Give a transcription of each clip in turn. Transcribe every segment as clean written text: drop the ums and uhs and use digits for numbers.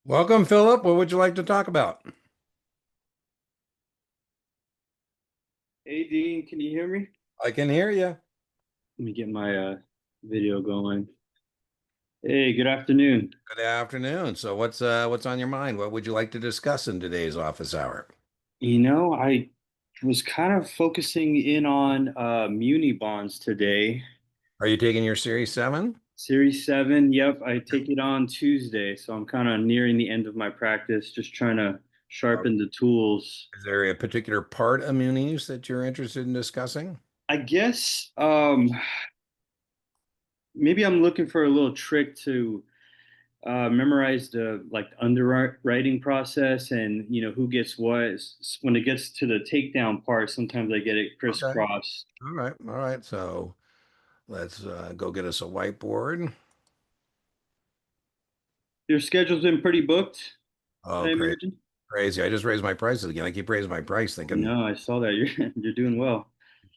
Welcome, Philip. What would you like to talk about? Hey Dean, can you hear me? I can hear you. Let me get my video going. Hey, good afternoon. Good afternoon. So what's on your mind? What would you like to discuss in today's office hour? I was kind of focusing in on muni bonds today. Are you taking your Series 7? Series 7, yep, I take it on Tuesday, so I'm kind of nearing the end of my practice, just trying to Or sharpen the tools. is there a particular part of munis that you're interested in discussing? I guess maybe I'm looking for a little trick to memorize the like underwriting process and who gets what. When it gets to the takedown part, sometimes I get it Okay. crisscrossed. All right. All right. So let's go get us a whiteboard. Your schedule's been pretty booked, Oh, I crazy. imagine. Crazy. I just raised my prices again. I keep raising my price thinking No, I saw that. You're doing well.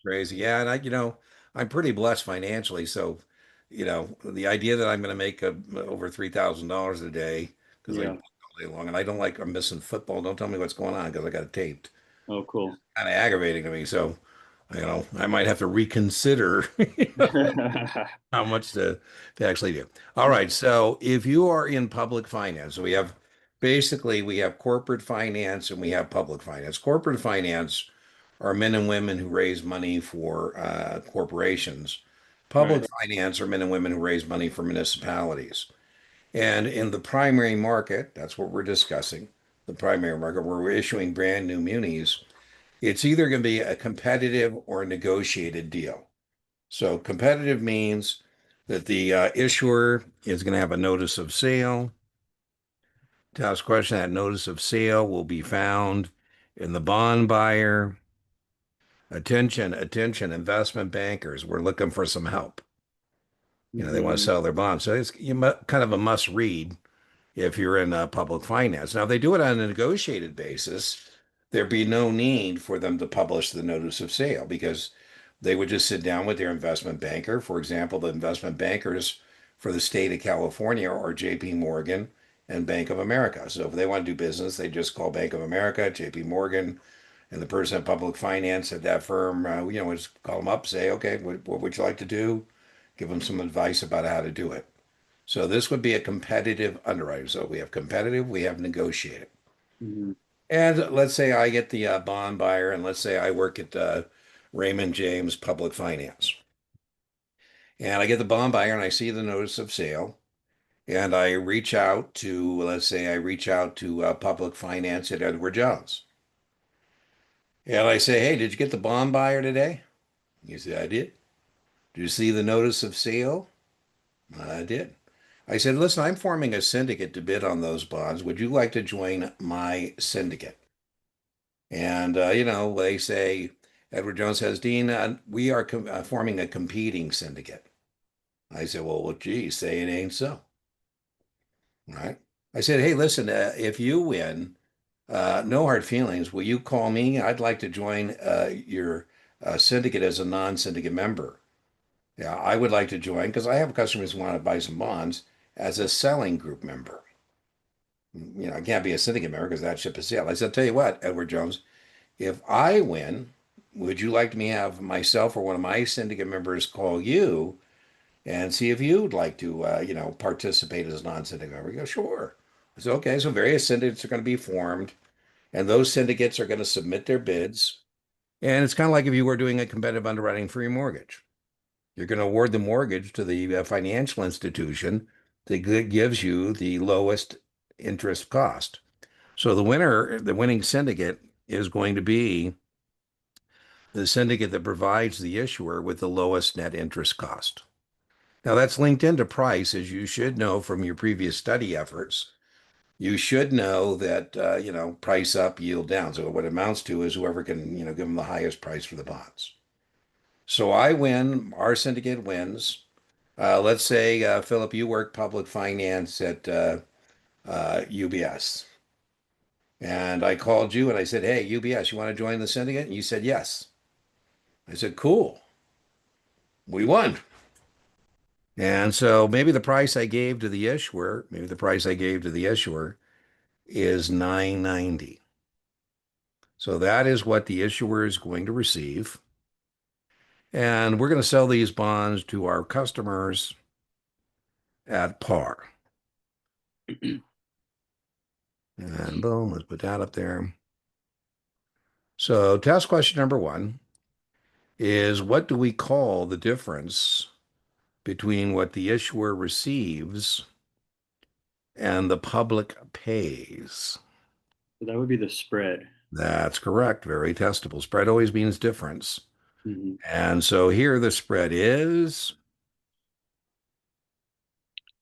crazy. Yeah, and I'm pretty blessed financially. So, the idea that I'm going to make over $3,000 a day because I Yeah. work all day long, and I don't like I'm missing football. Don't tell me what's going on because I got it taped. Oh, cool. Kind of aggravating to me. So, I might have to reconsider how much to actually do. All right. So, if you are in public finance, so we have corporate finance and we have public finance. Corporate finance are men and women who raise money for corporations. Right. Public finance are men and women who raise money for municipalities. And in the primary market, that's what we're discussing, the primary market where we're issuing brand new munis, it's either going to be a competitive or a negotiated deal. So competitive means that the issuer is going to have a notice of sale. To ask a question, that notice of sale will be found in the bond buyer. Attention, attention, investment bankers. We're looking for some help. They want to Mhm. sell their bonds. So it's kind of a must read if you're in public finance. Now, if they do it on a negotiated basis, there'd be no need for them to publish the notice of sale because they would just sit down with their investment banker. For example, the investment bankers for the state of California are JP Morgan and Bank of America. So if they want to do business, they just call Bank of America, JP Morgan, and the person in public finance at that firm, would just call them up, say, okay, what would you like to do? Give them some advice about how to do it. So this would be a competitive underwriting. So we have competitive, we have negotiated. Mhm. And let's say I get the bond buyer, and let's say I work at Raymond James Public Finance. And I get the bond buyer and I see the notice of sale. And I reach out to, let's say I reach out to public finance at Edward Jones. And I say, hey, did you get the bond buyer today? You say, I did. Did you see the notice of sale? I did. I said, listen, I'm forming a syndicate to bid on those bonds. Would you like to join my syndicate? And, they say, Edward Jones says, Dean, we are forming a competing syndicate. I said, well, geez, say it ain't so. All right. I said, hey, listen, if you win, no hard feelings. Will you call me? I'd like to join your syndicate as a non-syndicate member. Yeah, I would like to join because I have customers who want to buy some bonds as a selling group member. I can't be a syndicate member because that ship is sailed. I said, tell you what, Edward Jones, if I win, would you like me to have myself or one of my syndicate members call you and see if you'd like to, participate as a non-syndicate member? He goes, sure. I said, okay, so various syndicates are going to be formed, and those syndicates are going to submit their bids. And it's kind of like if you were doing a competitive underwriting for your mortgage. You're going to award the mortgage to the financial institution that gives you the lowest interest cost. So the winning syndicate is going to be the syndicate that provides the issuer with the lowest net interest cost. Now that's linked into price, as you should know from your previous study efforts. You should know that price up, yield down. So what it amounts to is whoever can give them the highest price for the bonds. So I win, our syndicate wins. Let's say, Philip, you work public finance at UBS. And I called you and I said, hey, UBS, you want to join the syndicate? And you said, yes. I said, cool. We won. And so maybe the price I gave to the issuer, maybe the price I gave to the issuer is 990. So that is what the issuer is going to receive. And we're going to sell these bonds to our customers at par. And boom, let's put that up there. So test question number one is what do we call the difference between what the issuer receives and the public pays? So that would be the spread. That's correct. Very testable. Spread always means difference. Hmm. And so here the spread is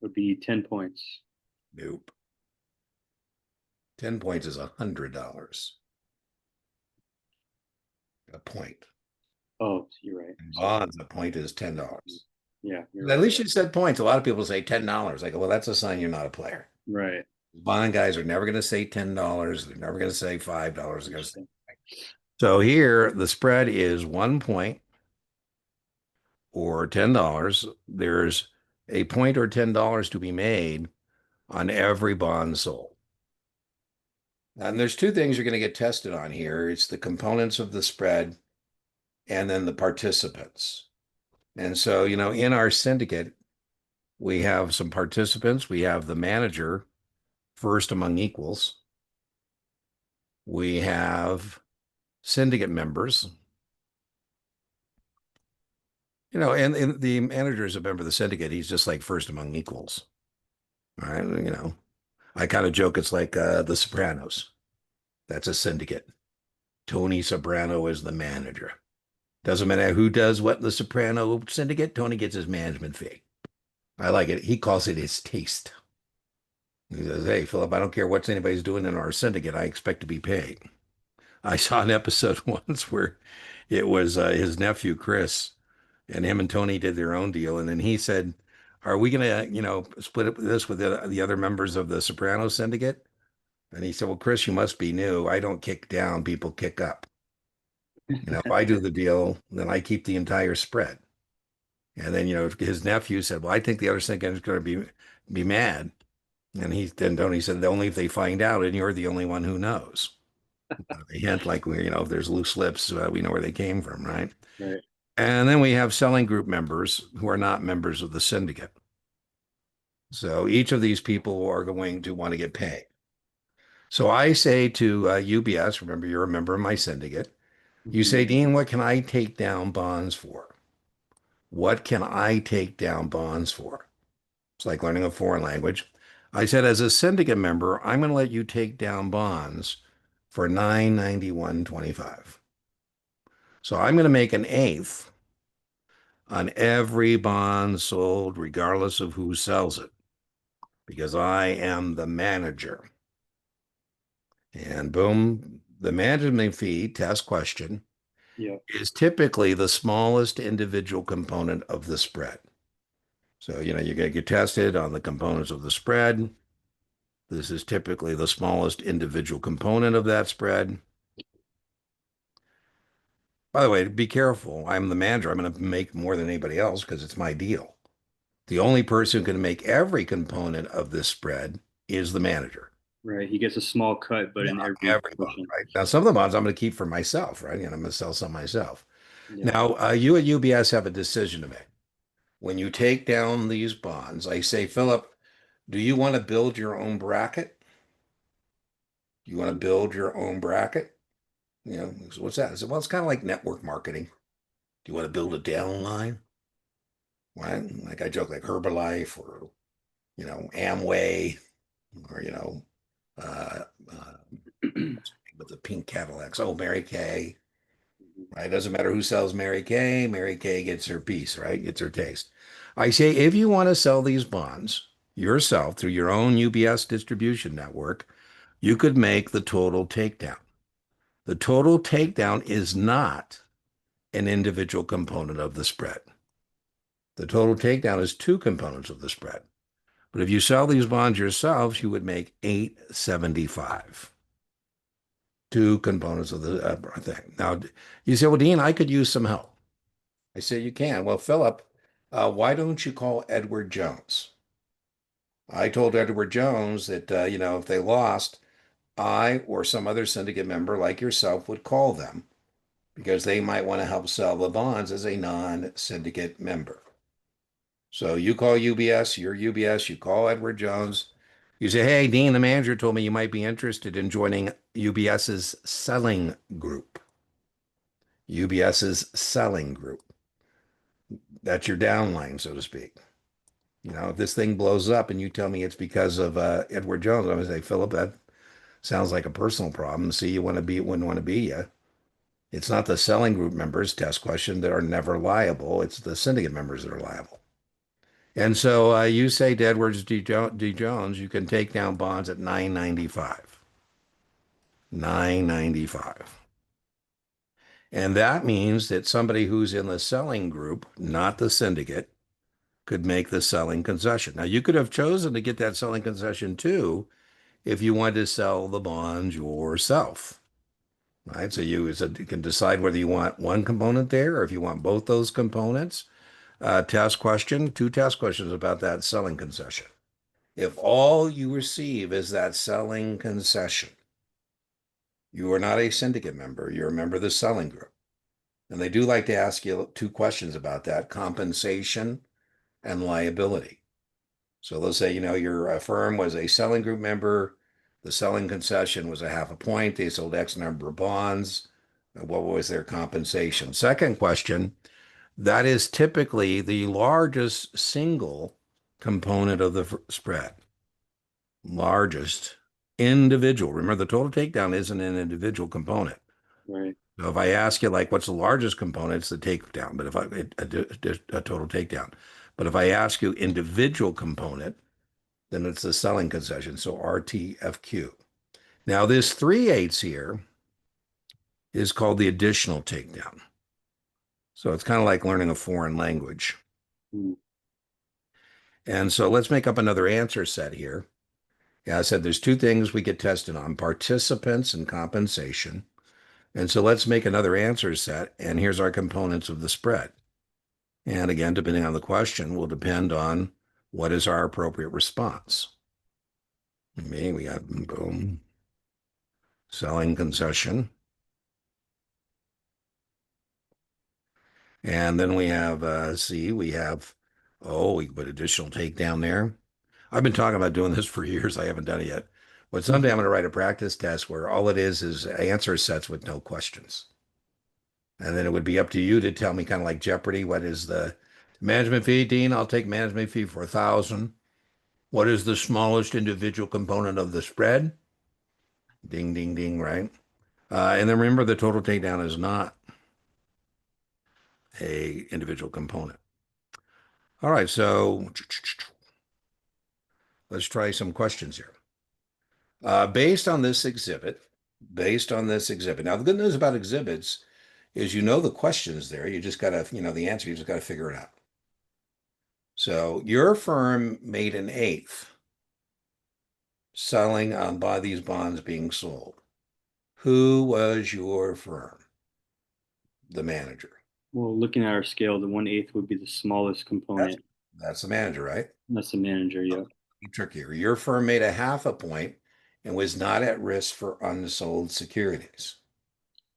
Would be 10 points. nope. 10 points is $100 a point. Oh, you're right. In Sorry. bonds, a point is $10. Yeah, you're At right. least you said points. A lot of people say $10. I go, well, that's a sign you're not a player. Right. Bond guys are never going to say $10. They're never going to say $5. They're going to say. Interesting. So here the spread is 1 point or $10. There's a point or $10 to be made on every bond sold. And there's two things you're going to get tested on here. It's the components of the spread and then the participants. And so, in our syndicate, we have some participants. We have the manager first among equals. We have syndicate members, and the manager is a member of the syndicate. He's just like first among equals. All right. I kind of joke it's like the Sopranos. That's a syndicate. Tony Soprano is the manager. Doesn't matter who does what in the Soprano syndicate, Tony gets his management fee. I like it. He calls it his taste. He says, hey, Philip, I don't care what anybody's doing in our syndicate. I expect to be paid. I saw an episode once where it was his nephew, Chris, and him and Tony did their own deal. And then he said, are we going to, split up this with the other members of the Soprano syndicate? And he said, well, Chris, you must be new. I don't kick down, people kick up. If I do the deal, then I keep the entire spread. And then, his nephew said, well, I think the other syndicate is going to be mad. And then Tony said, only if they find out, and you're the only one who knows. A hint like, if there's loose lips, we know where they came from, right? Right. And then we have selling group members who are not members of the syndicate. So each of these people are going to want to get paid. So I say to UBS, remember, you're a member of my syndicate. You Hmm. say, Dean, what can I take down bonds for? What can I take down bonds for? It's like learning a foreign language. I said, as a syndicate member, I'm going to let you take down bonds for 991.25. So I'm going to make an eighth on every bond sold, regardless of who sells it, because I am the manager. And boom, the management fee test question Yeah. is typically the smallest individual component of the spread. So, you're going to get tested on the components of the spread. This is typically the smallest individual component of that spread. By the way, be careful. I'm the manager. I'm going to make more than anybody else because it's my deal. The only person who can make every component of this spread is the manager. Right. He gets a small cut, but in Not every every bond, portion. right? Now, some of the bonds I'm going to keep for myself, right? And I'm going to sell some myself. Yeah. Now, you at UBS have a decision to make. When you take down these bonds, I say, Philip, do you want to build your own bracket? Do you want to build your own bracket? So what's that? I said, well, it's kind of like network marketing. Do you want to build a downline? Right? Like I joke, like Herbalife or, Amway or, uh, uh, with the pink Cadillacs. Oh, Mary Kay. Right? Doesn't matter who sells Mary Kay. Mary Kay gets her piece, right? Gets her taste. I say, if you want to sell these bonds yourself through your own UBS distribution network, you could make the total takedown. The total takedown is not an individual component of the spread. The total takedown is two components of the spread. But if you sell these bonds yourselves, you would make 875. Two components of the thing. Now, you say, well, Dean, I could use some help. I say, you can. Well, Philip, why don't you call Edward Jones? I told Edward Jones that, if they lost, I or some other syndicate member like yourself would call them because they might want to help sell the bonds as a non-syndicate member. So you call UBS, you're UBS, you call Edward Jones. You say, hey, Dean, the manager told me you might be interested in joining UBS's selling group. UBS's selling group. That's your downline, so to speak. If this thing blows up and you tell me it's because of Edward Jones, I'm going to say, Philip, that sounds like a personal problem. See, you want to be, wouldn't want to be you. It's not the selling group members, test question, that are never liable. It's the syndicate members that are liable. And so you say to Edwards D. Jones, you can take down bonds at 995. 995. And that means that somebody who's in the selling group, not the syndicate, could make the selling concession. Now, you could have chosen to get that selling concession too if you wanted to sell the bonds yourself. Right? So you can decide whether you want one component there or if you want both those components. Test question, two test questions about that selling concession. If all you receive is that selling concession, you are not a syndicate member, you're a member of the selling group. And they do like to ask you two questions about that: compensation and liability. So they'll say, your firm was a selling group member, the selling concession was a half a point, they sold X number of bonds. What was their compensation? Second question, that is typically the largest single component of the spread. Largest individual. Remember, the total takedown isn't an individual component. Right. So if I ask you, like, what's the largest component, it's the takedown, but if a total takedown. But if I ask you individual component, then it's the selling concession. So RTFQ. Now, this 3/8 here is called the additional takedown. So it's kind of like learning a foreign language. Mm. And so let's make up another answer set here. Yeah, I said there's two things we get tested on: participants and compensation. And so let's make another answer set. And here's our components of the spread. And again, depending on the question, will depend on what is our appropriate response. Okay, we got boom, selling concession. And then we have C, we have, oh, we put additional takedown there. I've been talking about doing this for years. I haven't done it yet. But someday I'm going to write a practice test where all it is answer sets with no questions. And then it would be up to you to tell me, kind of like Jeopardy, what is the management fee, Dean? I'll take management fee for 1,000. What is the smallest individual component of the spread? Ding, ding, ding, right? And then remember, the total takedown is not a individual component. All right, so let's try some questions here. Based on this exhibit, now the good news about exhibits is the questions there. You just got to, the answer, you just got to figure it out. So your firm made an eighth selling on by these bonds being sold. Who was your firm? The manager. Well, looking at our scale, the 1/8 would be the smallest That's component. that's the manager, right? That's the manager. Yeah. Trickier. Your firm made a half a point and was not at risk for unsold securities.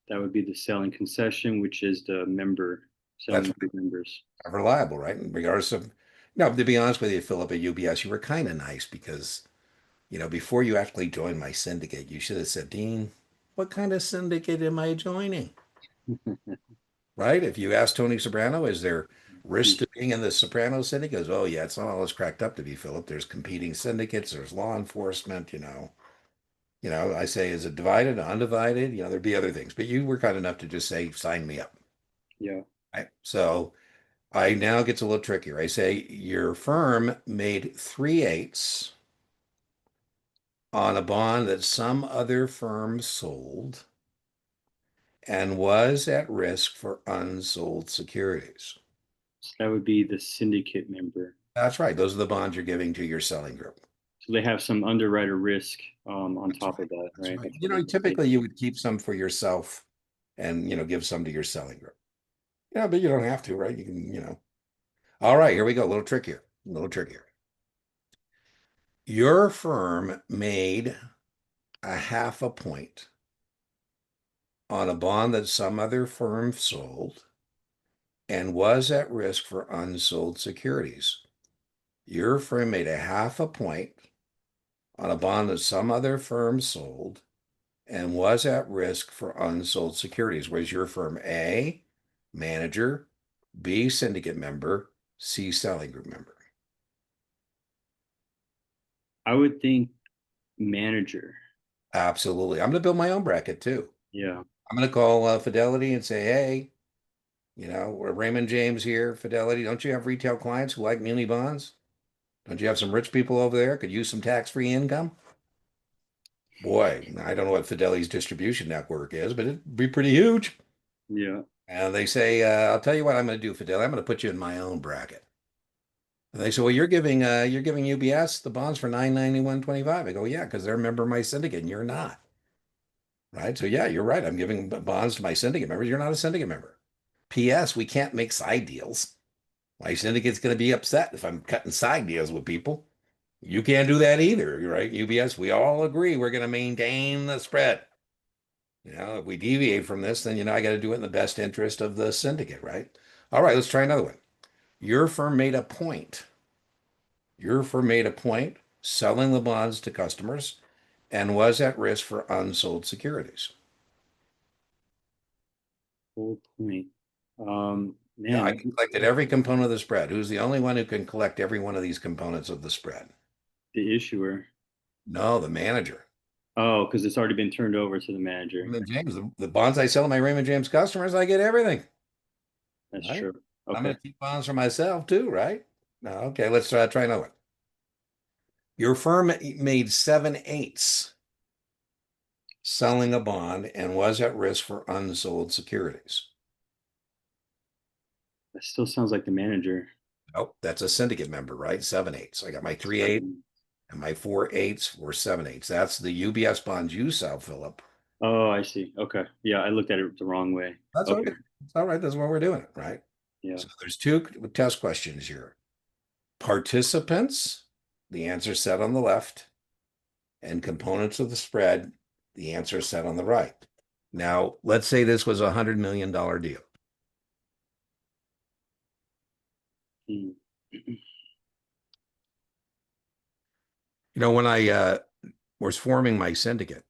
That would be the selling concession, which is the member That's selling group members. reliable, right? Regardless of, no, to be honest with you, Philip, at UBS, you were kind of nice because, before you actually joined my syndicate, you should have said, Dean, what kind of syndicate am I joining? Right? If you ask Tony Soprano, is there risk to being in the Soprano syndicate? He goes, oh, yeah, it's not all it's cracked up to be, Philip. There's competing syndicates, there's law enforcement. I say, is it divided, undivided? There'd be other things, but you were kind enough to just say, sign me up. Yeah. Right? So I now gets a little trickier. I say your firm made 3/8 on a bond that some other firm sold and was at risk for unsold securities. So that would be the syndicate member. That's right. Those are the bonds you're giving to your selling group. So they have some underwriter risk on That's top right. of that, That's right? right. That's what it would be. Typically you would keep some for yourself and, give some to your selling group. Yeah, but you don't have to, right? You can. All right, here we go. A little trickier. A little trickier. Your firm made a half a point on a bond that some other firm sold and was at risk for unsold securities. Your firm made a half a point on a bond that some other firm sold and was at risk for unsold securities. Was your firm A, manager, B, syndicate member, C, selling group member? I would think manager. Absolutely. I'm going to build my own bracket too. Yeah. I'm going to call Fidelity and say, hey, we're Raymond James here, Fidelity. Don't you have retail clients who like muni bonds? Don't you have some rich people over there could use some tax-free income? Boy, I don't know what Fidelity's distribution network is, but it'd be pretty huge. Yeah. And they say, I'll tell you what I'm going to do, Fidelity. I'm going to put you in my own bracket. And they say, well, you're giving UBS the bonds for 991.25. I go, yeah, because they're a member of my syndicate and you're not. Right. So yeah, you're right. I'm giving bonds to my syndicate members. You're not a syndicate member. P.S. We can't make side deals. My syndicate's going to be upset if I'm cutting side deals with people. You can't do that either, right? UBS, we all agree we're going to maintain the spread. If we deviate from this, then I got to do it in the best interest of the syndicate, right? All right, let's try another one. Your firm made a point. Your firm made a point selling the bonds to customers and was at risk for unsold securities. Full point. Yeah, I Man, collected every component of the spread. Who's the only one who can collect every one of these components of the spread? the issuer. No, the manager. Oh, because it's already been turned over to the manager. Raymond James, the bonds I sell to my Raymond James customers, I get everything, That's right? true. I'm Okay. going to keep bonds for myself too, right? No, okay, let's try another one. Your firm made 7/8 selling a bond and was at risk for unsold securities. That still sounds like the manager. Oh, that's a syndicate member, right? 7/8. I got my 3/8 Seven. and my 4/8 were 7/8. That's the UBS bonds you sell, Philip. Oh, I see. Okay. Yeah, I looked at it the wrong way. That's Okay. okay. It's all right. That's why we're doing it, right? Yeah. So there's two test questions here. Participants, the answer set on the left, and components of the spread, the answer set on the right. Now, let's say this was $100 million deal. Hmm. When I was forming my syndicate,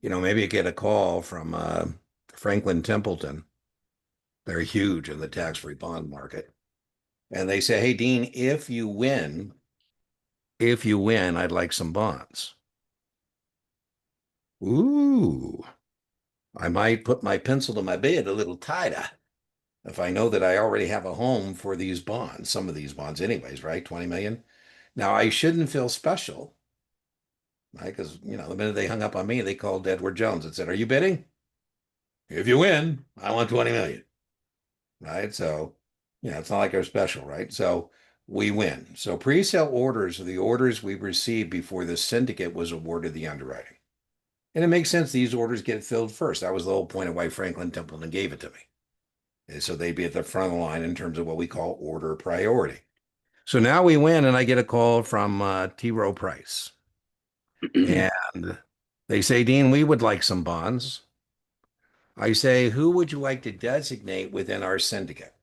maybe I get a call from Franklin Templeton. They're huge in the tax-free bond market. And they say, hey, Dean, if you win, I'd like some bonds. Ooh, I might put my pencil to my bed a little tighter if I know that I already have a home for these bonds, some of these bonds anyways, right? 20 million. Now I shouldn't feel special, right? Because, the minute they hung up on me, they called Edward Jones and said, are you bidding? If you win, I want 20 million, right? So, it's not like they're special, right? So we win. So pre-sale orders are the orders we received before the syndicate was awarded the underwriting. And it makes sense these orders get filled first. That was the whole point of why Franklin Templeton gave it to me. And so they'd be at the front of the line in terms of what we call order priority. So now we win, and I get a call from T. Rowe Price. And they say, Dean, we would like some bonds. I say, who would you like to designate within our syndicate?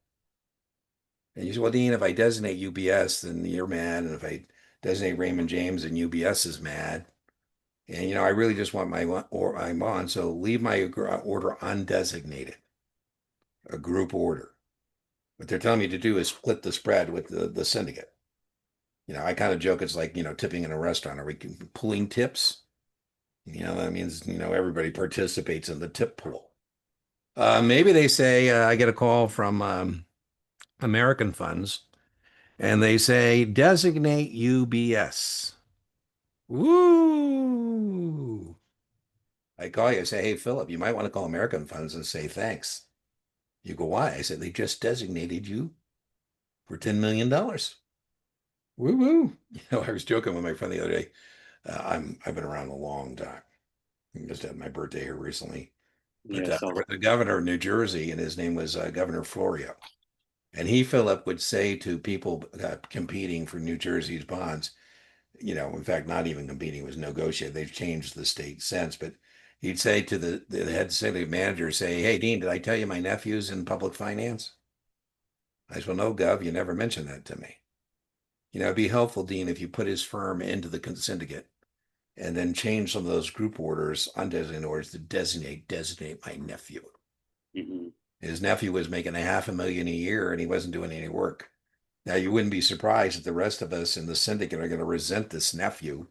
And you say, well, Dean, if I designate UBS, then you're mad. And if I designate Raymond James, then UBS is mad. And, I really just want my bond. So leave my order undesignated, a group order. What they're telling me to do is split the spread with the syndicate. I kind of joke it's like, tipping in a restaurant. Are we pulling tips? That means, everybody participates in the tip pool. Maybe they say I get a call from American funds and they say designate UBS. Woo! I call you, I say, hey, Philip, you might want to call American funds and say thanks. You go, why? I said, they just designated you for $10 million. Woo woo. I was joking with my friend the other day. I've been around a long time. I just had my birthday here recently. But Yeah, there so was a governor of New Jersey, and his name was Governor Florio. And he, Philip, would say to people competing for New Jersey's bonds, In fact, not even competing was negotiated. They've changed the state since, but he'd say to the head syndicate manager, say, "Hey, Dean, did I tell you my nephew's in public finance?" I said, "Well, no, Gov, you never mentioned that to me." It'd be helpful, Dean, if you put his firm into the syndicate and then change some of those group orders, undesignated orders to designate my nephew. Hmm. His nephew was making $500,000 a year and he wasn't doing any work. Now, you wouldn't be surprised that the rest of us in the syndicate are going to resent this nephew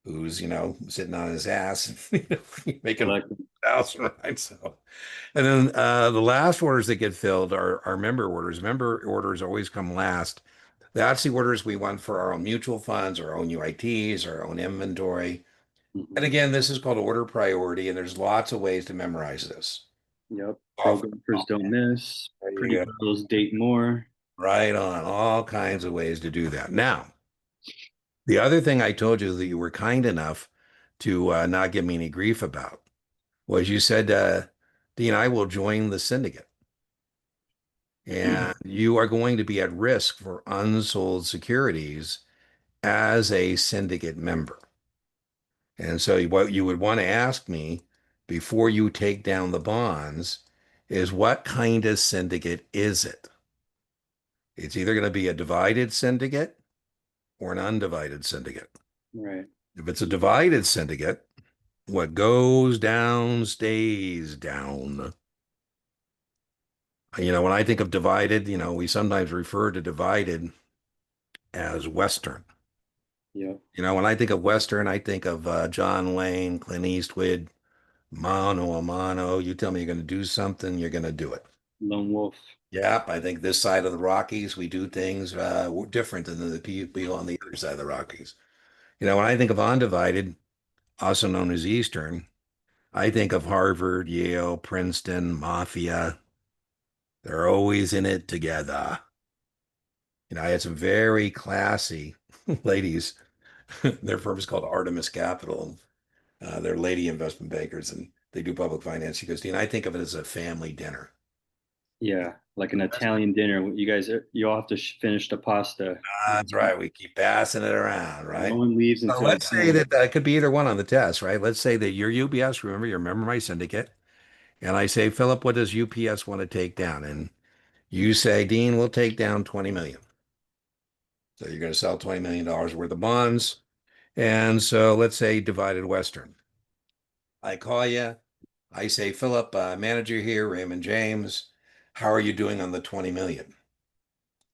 who's, sitting on his ass and making Like, 1,000, right? So, and then the last orders that get filled are member orders. Member orders always come last. That's the orders we want for our own mutual funds, our own UITs, our own inventory. And hmm. again, this is called order priority, and there's lots of ways to memorize this. Yep. Pro Off, golfers don't miss. there you Pretty go. girls date more. Right on. All kinds of ways to do that. Now, the other thing I told you that you were kind enough to not give me any grief about was you said, Dean, I will join the syndicate. And you are going to be at risk for unsold securities as a syndicate member. And so what you would want to ask me before you take down the bonds is what kind of syndicate is it? It's either going to be a divided syndicate or an undivided syndicate. Right. If it's a divided syndicate, what goes down stays down. When I think of divided, we sometimes refer to divided as Western. Yep. When I think of Western, I think of John Wayne, Clint Eastwood, mano a mano. You tell me you're going to do something, you're going to do it. Lone wolf. Yep, I think this side of the Rockies, we do things different than the people on the other side of the Rockies. When I think of undivided, also known as Eastern, I think of Harvard, Yale, Princeton, Mafia. They're always in it together. I had some very classy ladies. Their firm is called Artemis Capital. They're lady investment bankers and they do public finance. She goes, Dean, I think of it as a family dinner. Yeah. Like an Italian dinner. You all have to finish the pasta. That's right. We keep passing it around, No right? one leaves So until let's it's say done. that it could be either one on the test, right? Let's say that you're UBS, remember, you remember my syndicate. And I say, Philip, what does UPS want to take down? And you say, Dean, we'll take down 20 million. So you're going to sell $20 million worth of bonds. And so let's say divided Western. I call you. I say, Philip, manager here, Raymond James. How are you doing on the 20 million?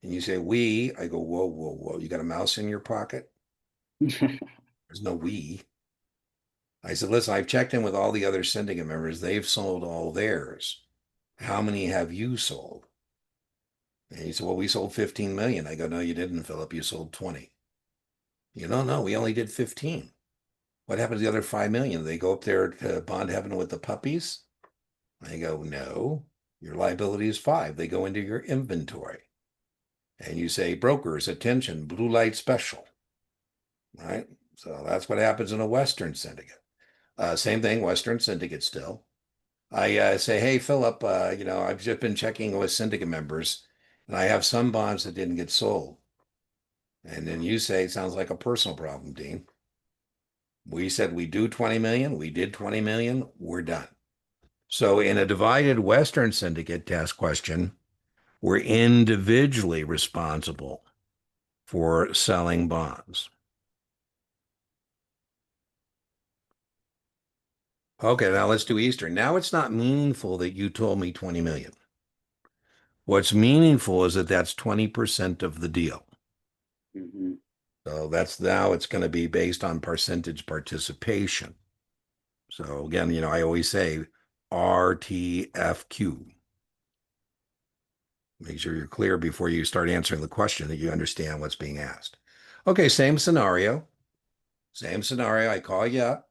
And you say, we. I go, whoa, whoa, whoa. You got a mouse in your pocket? There's no we. I said, listen, I've checked in with all the other syndicate members. They've sold all theirs. How many have you sold? And he said, well, we sold 15 million. I go, no, you didn't, Philip. You sold 20. No, we only did 15. What happened to the other 5 million? They go up there to bond heaven with the puppies? I go, no, your liability is 5. They go into your inventory. And you say, brokers, attention, blue light special, right? So that's what happens in a Western syndicate. Same thing, Western syndicate still. I say, hey, Philip, I've just been checking with syndicate members and I have some bonds that didn't get sold. And then you say, it sounds like a personal problem, Dean. We said we do 20 million. We did 20 million. We're done. So in a divided Western syndicate test question, we're individually responsible for selling bonds. Okay, now let's do Eastern. Now it's not meaningful that you told me 20 million. What's meaningful is that that's 20% of the deal. Hmm. So that's now it's going to be based on percentage participation. So again, I always say RTFQ. Make sure you're clear before you start answering the question that you understand what's being asked. Okay, same scenario. Same scenario. I call you up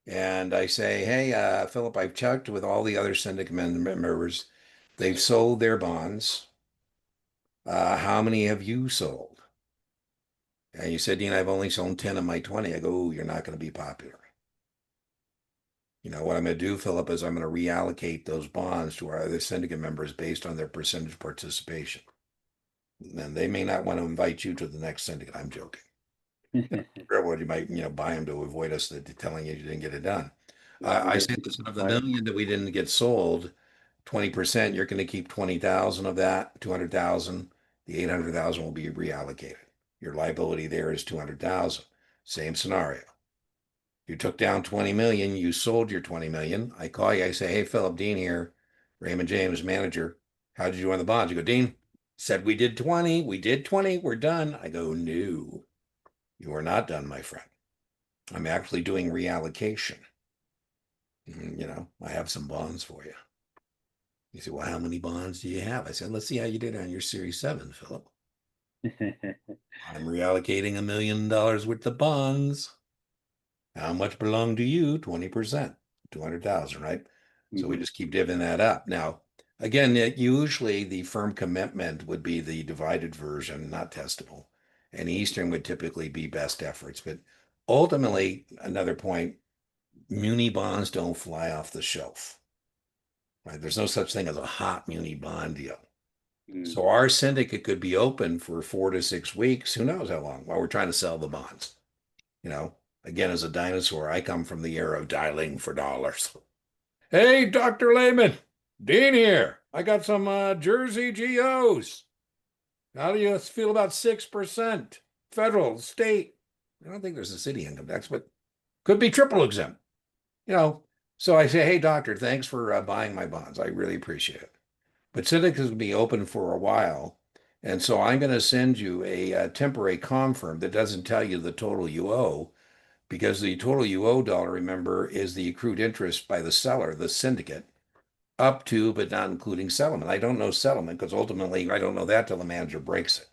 and I say, hey, Philip, I've checked with all the other syndicate members. They've sold their bonds. How many have you sold? And you said, Dean, I've only sold 10 of my 20. I go, "Ooh, you're not going to be popular. What I'm going to do, Philip, is I'm going to reallocate those bonds to our other syndicate members based on their percentage participation. And they may not want to invite you to the next syndicate. I'm joking. Real world, you might, buy them to avoid us telling you didn't get it done. Yeah, we I got say to that of the simplify it. million that we didn't get sold, 20%, you're going to keep 20,000 of that, 200,000. The 800,000 will be reallocated. Your liability there is 200,000. Same scenario. You took down 20 million, you sold your 20 million. I call you, I say, hey, Philip, Dean here, Raymond James manager. How did you do on the bonds? You go, Dean, said we did 20, we're done. I go, no, you are not done, my friend. I'm actually doing reallocation. I have some bonds for you. You say, well, how many bonds do you have? I said, let's see how you did on your Series 7, Philip. I'm reallocating $1 million worth of bonds. How much belong to you? 20%, 200,000, right? So we Hmm. just keep divvying that up. Now, again, usually the firm commitment would be the divided version, not testable. And Eastern would typically be best efforts. But ultimately, another point, muni bonds don't fly off the shelf, right? There's no such thing as a hot muni bond deal. Mm. So our syndicate could be open for 4 to 6 weeks. Who knows how long while we're trying to sell the bonds? You know, again, as a dinosaur, I come from the era of dialing for dollars. Hey, Dr. Lehman, Dean here. I got some Jersey GOs. How do you feel about 6% federal, state? I don't think there's a city income tax, but could be triple exempt. You know, so I say, hey, doctor, thanks for buying my bonds. I really appreciate it. But syndicates will be open for a while. And so I'm going to send you a temporary confirm that doesn't tell you the total you owe, because the total you owe dollar, remember, is the accrued interest by the seller, the syndicate, up to but not including settlement. I don't know settlement because ultimately I don't know that till the manager breaks it,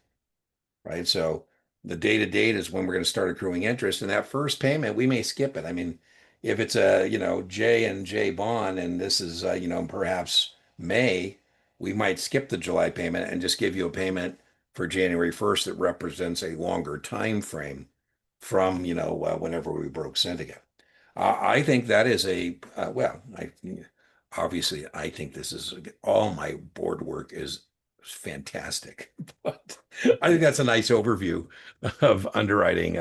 right? So the day to date is when we're going to start accruing interest. And that first payment, we may skip it. I mean, if it's a, J and J bond and this is, perhaps May, we might skip the July payment and just give you a payment for January 1st that represents a longer time frame from, whenever we broke syndicate. I think that is obviously I think this is all my board work is fantastic, but I think that's a nice overview of underwriting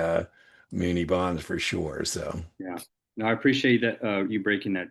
muni bonds for sure. So Yeah. No, I appreciate that you breaking that